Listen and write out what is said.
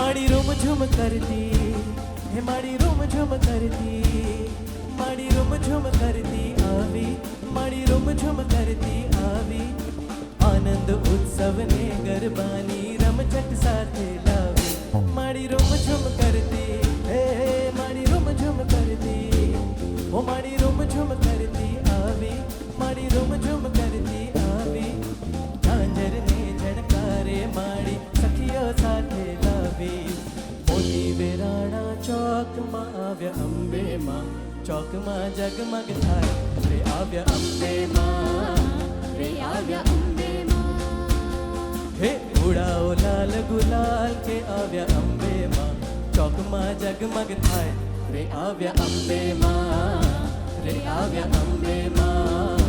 माड़ी रूम झूम करती हे माड़ी रूम झूम करती माड़ी रूम झूम करती आवी माड़ी रूम झूम करती आवी आनंद उत्सव ने गरबानी रमझट साथे लावी माड़ी रूम झूम करती हे माड़ी रूम झूम करती ओ माड़ी रूम झूम करती आवी माड़ी रूम झूम करती आवी झांझर ने झणकारे माड़ी सखियो साथे लावी मोती वेराणा चौक मां आव्या अंबे मां चौक मां जगमग थाय रे आव्या अंबे मां रे आव्या अंबे मां हे उड़ाओ लाल गुलाल के आव्या अंबे मां चौक मां जगमग थाय रे आव्या अंबे मां रे आव्या अंबे मां